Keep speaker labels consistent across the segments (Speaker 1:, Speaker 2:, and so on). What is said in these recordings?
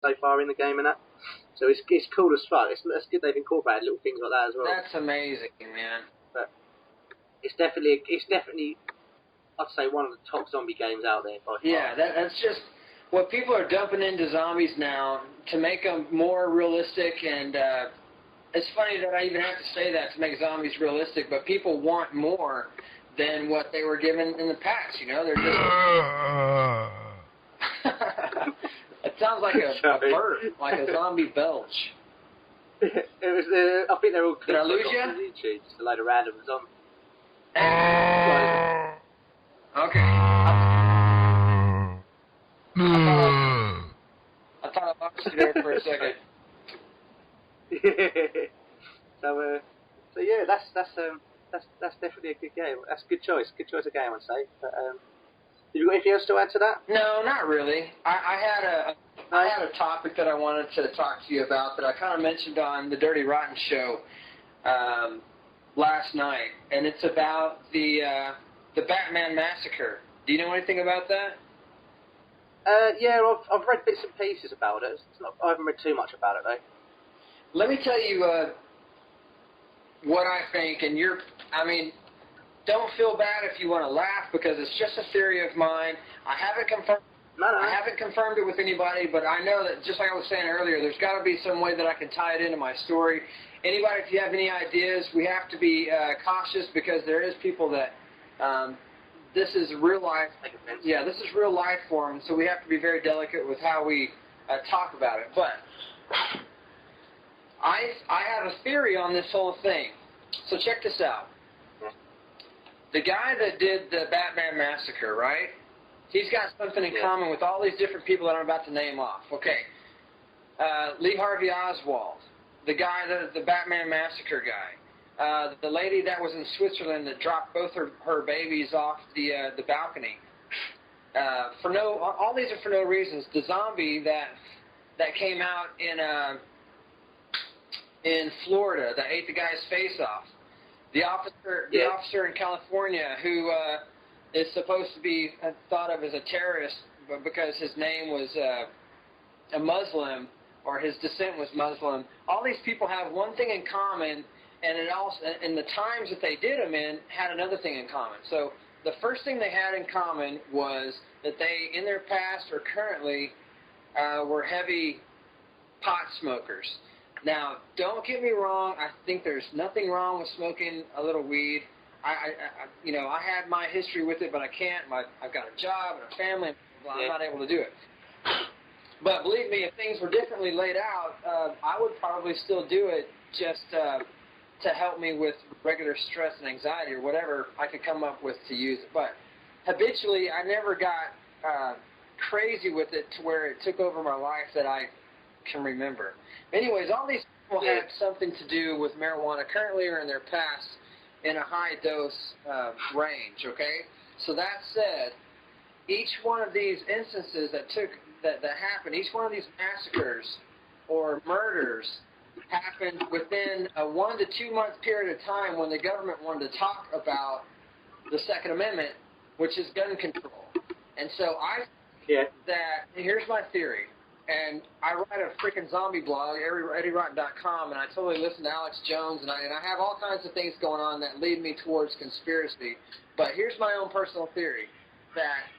Speaker 1: so far in the game and that. So it's cool as fuck. It's good they've incorporated little things like that as well.
Speaker 2: That's amazing, man.
Speaker 1: But it's definitely I'd say one of the top zombie games out there by far.
Speaker 2: Yeah, that's just what people are dumping into zombies now to make them more realistic. And it's funny that I even have to say that to make zombies realistic, but people want more than what they were given in the past. You know, they're just. It sounds like a bird, like a zombie belch.
Speaker 1: It was. I think they're all.
Speaker 2: Did I lose you?
Speaker 1: On YouTube, just a load of random zombies.
Speaker 2: Okay. I thought I lost you there for a second.
Speaker 1: So yeah, that's definitely a good game. That's a good choice. Good choice of game, I'd say. But have you got anything else to add to that?
Speaker 2: No, not really. I had a topic that I wanted to talk to you about that I kind of mentioned on the Dirty Rotten show last night, and it's about the Batman massacre. Do you know anything about that?
Speaker 1: Yeah, I've read bits and pieces about it. I haven't read too much about it, though.
Speaker 2: Let me tell you what I think, and don't feel bad if you want to laugh, because it's just a theory of mine. I haven't confirmed it with anybody, but I know that, just like I was saying earlier, there's got to be some way that I can tie it into my story. Anybody, if you have any ideas, we have to be cautious, because there is people that this is real life. Yeah, this is real life for them, so we have to be very delicate with how we talk about it. But I have a theory on this whole thing. So check this out. The guy that did the Batman massacre, right? He's got something in common with all these different people that I'm about to name off. Okay. Lee Harvey Oswald, the guy, the Batman massacre guy. The lady that was in Switzerland that dropped both her babies off the balcony. All these are for no reasons. The zombie that came out in Florida that ate the guy's face off. The officer in California who is supposed to be thought of as a terrorist because his name was a Muslim, or his descent was Muslim. All these people have one thing in common, and the times that they did them in had another thing in common. So the first thing they had in common was that they, in their past or currently, were heavy pot smokers. Now, don't get me wrong. I think there's nothing wrong with smoking a little weed. I had my history with it, but I can't. I've got a job and a family. I'm not able to do it. But believe me, if things were differently laid out, I would probably still do it just to help me with regular stress and anxiety or whatever I could come up with to use it. But habitually, I never got crazy with it to where it took over my life that I can remember. Anyways, all these people had something to do with marijuana currently or in their past in a high dose range, okay? So that said, each one of these instances that happened, each one of these massacres or murders happened within a 1 to 2 month period of time when the government wanted to talk about the Second Amendment, which is gun control. And so here's my theory. And I write a freaking zombie blog, EddieRock.com, and I totally listen to Alex Jones, and I have all kinds of things going on that lead me towards conspiracy. But here's my own personal theory, that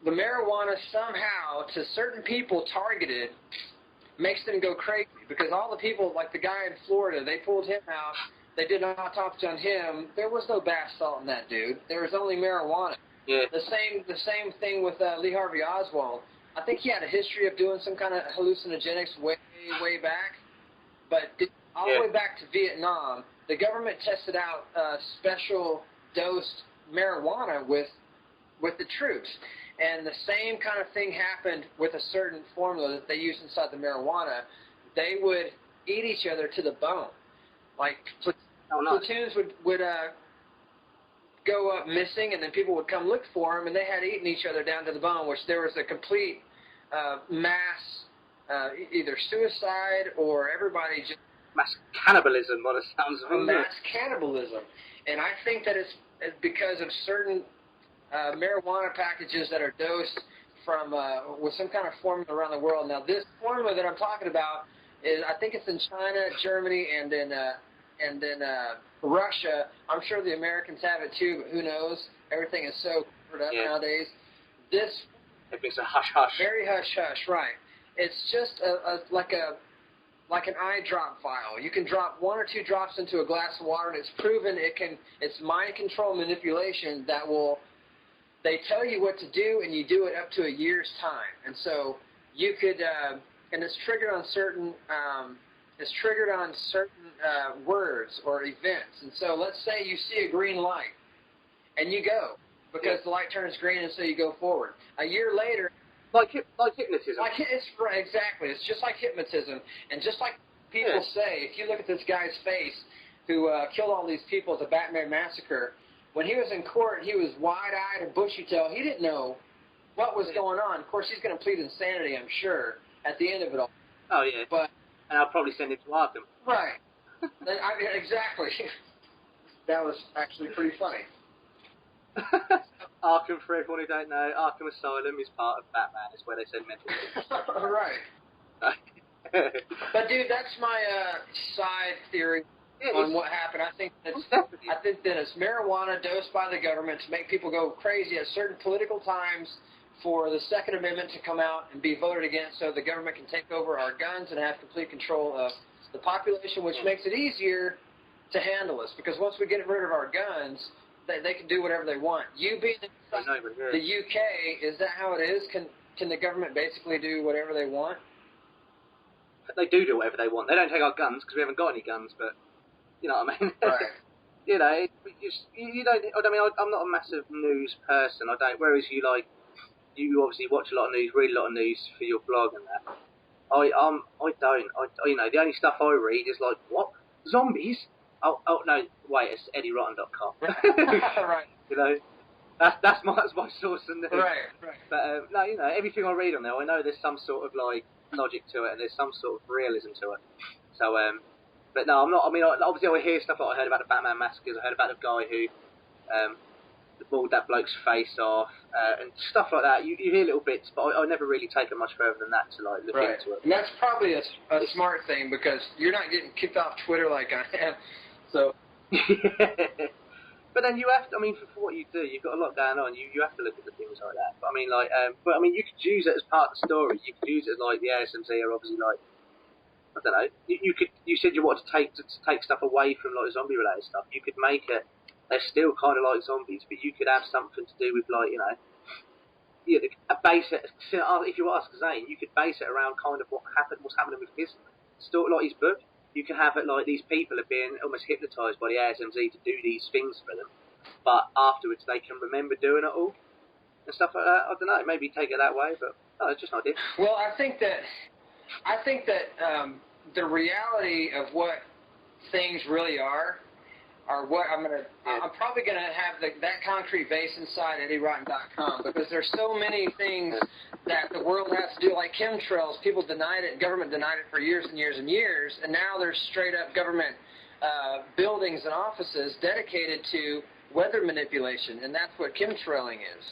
Speaker 2: the marijuana somehow, to certain people targeted, makes them go crazy. Because all the people, like the guy in Florida, they pulled him out, they did an autopsy on him. There was no bath salt in that dude. There was only marijuana. Yeah. The same thing with Lee Harvey Oswald. I think he had a history of doing some kind of hallucinogenics way back, but all the way back to Vietnam, the government tested out special dosed marijuana with the troops, and the same kind of thing happened with a certain formula that they used inside the marijuana. They would eat each other to the bone, like platoons would go up missing, and then people would come look for them, and they had eaten each other down to the bone, which there was a complete mass either suicide or everybody just...
Speaker 1: Mass cannibalism, by the sounds of it.
Speaker 2: Mass cannibalism. And I think that it's because of certain marijuana packages that are dosed with some kind of formula around the world. Now, this formula that I'm talking about is, I think it's in China, Germany, and then Russia. I'm sure the Americans have it too, but who knows? Everything is so covered up nowadays.
Speaker 1: Everything's a hush-hush.
Speaker 2: Very hush-hush, right. It's just like an eye drop vial. You can drop 1 or 2 drops into a glass of water, and it's proven it's mind control manipulation that they tell you what to do, and you do it up to a year's time. And so you could, and it's triggered on certain words or events. And so let's say you see a green light, and you go, because the light turns green, and so you go forward. A year later,
Speaker 1: like hypnotism.
Speaker 2: Exactly. It's just like hypnotism, and just like people say, if you look at this guy's face, who killed all these people at the Batman massacre, when he was in court, he was wide-eyed and bushy-tailed. He didn't know what was going on. Of course, he's going to plead insanity, I'm sure, at the end of it all.
Speaker 1: Oh yeah. And I'll probably send him to Arkham.
Speaker 2: Right. Exactly. That was actually pretty funny.
Speaker 1: Arkham, for everyone who don't know, Arkham Asylum is part of Batman. It's where they send mental patients.
Speaker 2: Right. But dude, that's my side theory on what happened. I think that it's marijuana dosed by the government to make people go crazy at certain political times for the Second Amendment to come out and be voted against, so the government can take over our guns and have complete control of the population, which makes it easier to handle us. Because once we get rid of our guns, they can do whatever they want. You being in the UK, is that how it is? Can the government basically do whatever they want?
Speaker 1: They do whatever they want. They don't take our guns because we haven't got any guns, but you know what I mean?
Speaker 2: Right.
Speaker 1: You know, you don't. I mean, I'm not a massive news person. I don't. Whereas you you obviously watch a lot of news, read a lot of news for your blog and that. I don't. You know, the only stuff I read is like, what? Zombies? Oh no, wait, it's EddieRotten.com.
Speaker 2: Right.
Speaker 1: You know, that's my source of news.
Speaker 2: Right.
Speaker 1: But no, you know, everything I read on there, I know there's some sort of like logic to it, and there's some sort of realism to it. So, but no, I'm not. I mean, obviously, I hear stuff like I heard about the Batman massacres. I heard about the guy who balled that bloke's face off, and stuff like that. You hear little bits, but I never really take it much further than that to like look into it.
Speaker 2: And that's probably a smart thing, because you're not getting kicked off Twitter like I am. So.
Speaker 1: But then you have to, I mean, for what you do, you've got a lot going on. You have to look at the things like that. But I mean, like, you could use it as part of the story. You could use it as like the ASMC are obviously like, I don't know. You said you wanted to take stuff away from like zombie related stuff. You could make it. They're still kind of like zombies, but you could have something to do with like, you know, base it. If you ask Zane, you could base it around kind of what's happening with his story, like his book. You can have it like these people are being almost hypnotised by the ASMZ to do these things for them, but afterwards they can remember doing it all and stuff like that. I don't know, maybe take it that way, but it's just an idea.
Speaker 2: Well, I think that the reality of what things really are what I'm probably gonna have that concrete base inside EddieRotten.com, because there's so many things that the world has to do, like chemtrails. People denied it, government denied it for years and years and years, and now there's straight up government buildings and offices dedicated to weather manipulation, and that's what chemtrailing is.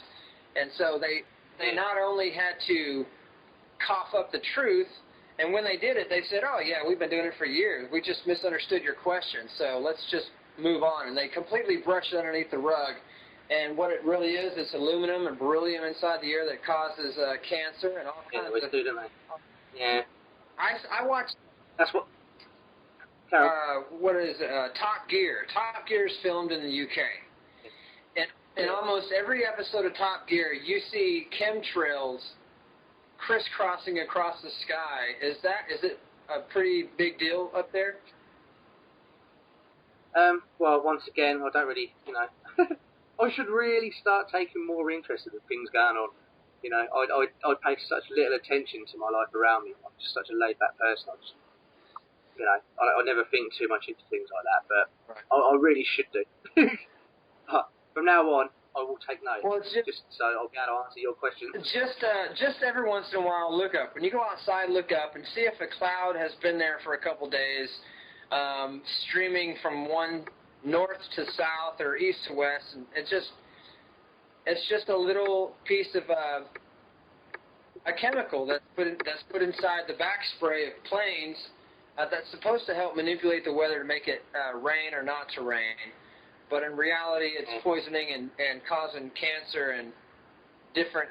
Speaker 2: And so they not only had to cough up the truth, and when they did it, they said, oh yeah, we've been doing it for years. We just misunderstood your question, so let's just move on. And they completely brushed it underneath the rug. And what it really is, it's aluminum and beryllium inside the air that causes cancer and all kinds of...
Speaker 1: do, don't they? Yeah.
Speaker 2: I watched...
Speaker 1: That's what...
Speaker 2: what is it? Top Gear. Top Gear is filmed in the UK. And in almost every episode of Top Gear, you see chemtrails crisscrossing across the sky. Is it a pretty big deal up there?
Speaker 1: Well, once again, I don't really, you know, I should really start taking more interest in the things going on. You know, I pay such little attention to my life around me. I'm just such a laid-back person. You know, I never think too much into things like that, but right. I really should do. But from now on, I will take note.
Speaker 2: Well,
Speaker 1: just so I'll be able to answer your question.
Speaker 2: Just every once in a while, look up. When you go outside, look up and see if a cloud has been there for a couple days, streaming from one north to south or east to west. And it's just a little piece of a chemical that's put inside the back spray of planes that's supposed to help manipulate the weather to make it rain or not to rain. But in reality, it's poisoning and causing cancer and different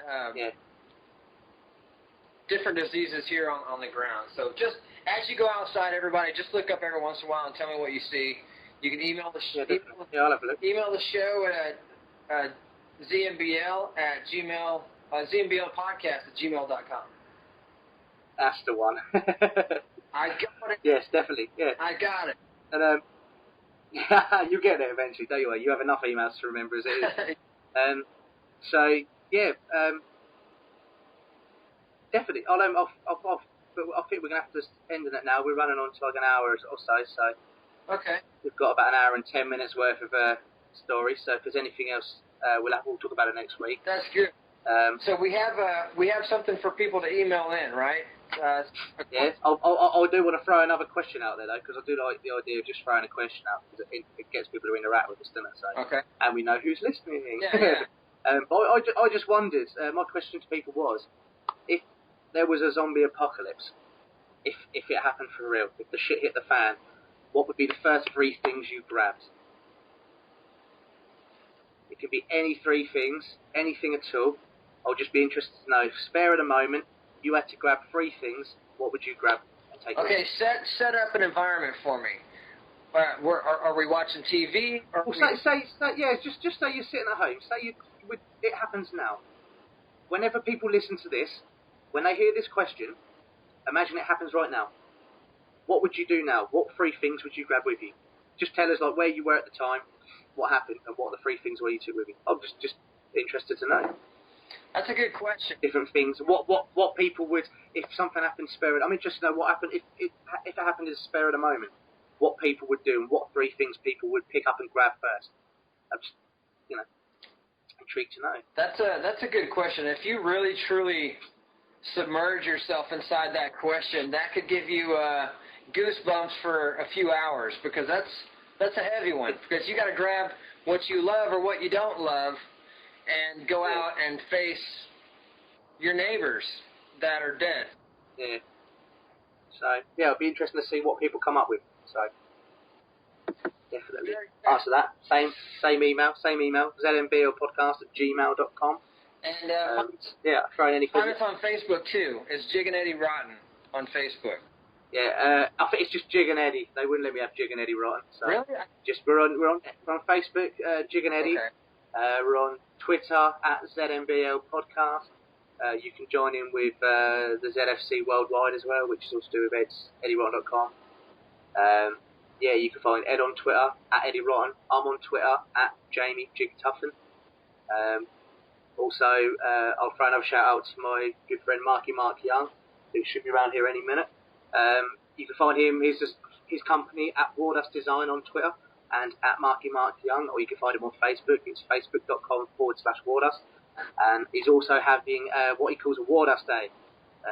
Speaker 2: different diseases here on the ground. So just as you go outside, everybody, just look up every once in a while and tell me what you see. You can email the show. Email the show at zombielipodcast@gmail.com.
Speaker 1: That's the one.
Speaker 2: I got it.
Speaker 1: Yes, definitely. Yeah.
Speaker 2: I got it.
Speaker 1: And you get it eventually, don't you? You have enough emails to remember as it is. So yeah, definitely. I think we're gonna have to end it now. We're running on to like an hour or so. So
Speaker 2: okay.
Speaker 1: We've got about an hour and 10 minutes worth of stories. So if there's anything else, we'll talk about it next week.
Speaker 2: That's good. So we have something for people to email in, right?
Speaker 1: Yes. I do want to throw another question out there though, because I do like the idea of just throwing a question out because it gets people to interact with us, doesn't it? So,
Speaker 2: okay.
Speaker 1: And we know who's listening.
Speaker 2: Yeah.
Speaker 1: But I just wondered. My question to people was, if there was a zombie apocalypse, if it happened for real, if the shit hit the fan, what would be the first 3 things you grabbed? It could be any 3 things, anything at all. I'll just be interested to know. Spare at a moment. You had to grab 3 things. What would you grab and take?
Speaker 2: Okay, set up an environment for me. Are we watching TV? Or
Speaker 1: just say you're sitting at home. It happens now. Whenever people listen to this, when they hear this question, imagine it happens right now. What would you do now? What 3 things would you grab with you? Just tell us like where you were at the time, what happened, and what the 3 things were you took with you. I'm just interested to know.
Speaker 2: That's a good question.
Speaker 1: Different things. What people would, if something happened spare. I'm interested to know what happened if it happened as a spare at a moment. What people would do and what 3 things people would pick up and grab first. I'm just, intrigued to know.
Speaker 2: That's a good question. If you really truly submerge yourself inside that question, that could give you goosebumps for a few hours because that's a heavy one. Because you got to grab what you love or what you don't love, and go out and face your neighbors that are dead.
Speaker 1: Yeah. So it'll be interesting to see what people come up with. So definitely answer that. Same email. zombielipodcast@gmail.com.
Speaker 2: And
Speaker 1: throw anything.
Speaker 2: find us on Facebook too. It's Jig and Eddie Rotten on Facebook.
Speaker 1: Yeah, I think it's just Jig and Eddie. They wouldn't let me have Jig and Eddie Rotten. So
Speaker 2: really?
Speaker 1: Just we're on Facebook, Jig and Eddie.
Speaker 2: Okay.
Speaker 1: We're on Twitter @ZMBLPodcast. You can join in with the ZFC Worldwide as well, which is also to do with EddieRotten.com. You can find Ed on Twitter @EddieRotten. I'm on Twitter @JamieJigTuffin. Also, I'll throw another shout out to my good friend Mark Young, who should be around here any minute. You can find him, his company @Wardust Design on Twitter and @Mark Young, or you can find him on Facebook. It's facebook.com/Wardust. And he's also having what he calls a Wardust Day,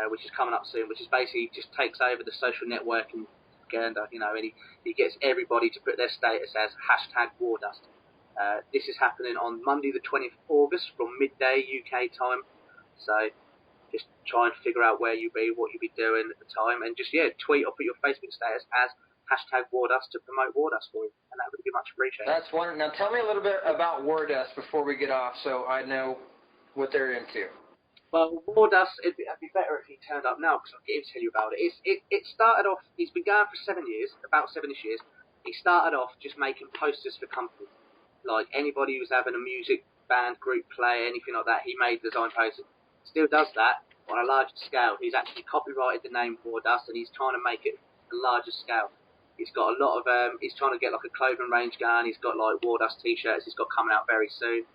Speaker 1: which is coming up soon, which is basically just takes over the social networking agenda, and he gets everybody to put their status as #Wardust. This is happening on Monday the 20th of August from midday UK time. So just try and figure out where you be, what you'll be doing at the time, and just tweet or put your Facebook status as #Wardust to promote Wardust for you, and that would be much appreciated.
Speaker 2: That's wonderful. Now tell me a little bit about Wardust before we get off, so I know what they're into.
Speaker 1: Well, Wardust, it'd be better if he turned up now, because I'll get him to tell you about it. It started off, he's been going for 7 years, about 7-ish years. He started off just making posters for companies. Like anybody who's having a music band, group play, anything like that, he made design posters. Still does that on a larger scale. He's actually copyrighted the name Wardust, and he's trying to make it a larger scale. He's got a lot of, he's trying to get like a clothing range going. He's got like Wardust t-shirts he's got coming out very soon,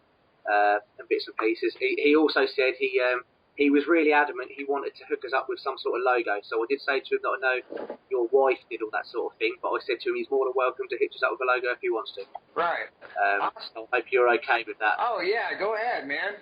Speaker 1: and bits and pieces. He also said he was really adamant he wanted to hook us up with some sort of logo. So I did say to him that I know your wife did all that sort of thing, but I said to him he's more than welcome to hitch us up with a logo if he wants to.
Speaker 2: Right.
Speaker 1: So I hope you're okay with that.
Speaker 2: Oh yeah, go ahead, man.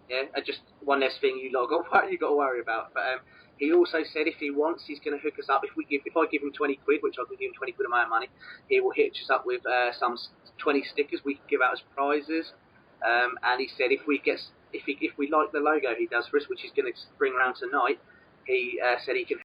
Speaker 1: Yeah, and just one less thing you got to worry about. But he also said if he wants, he's going to hook us up. If I give him 20 quid, which I can give him 20 quid of my own money, he will hitch us up with some 20 stickers we can give out as prizes. And he said if we get if we like the logo he does for us, which he's going to bring around tonight, he said he can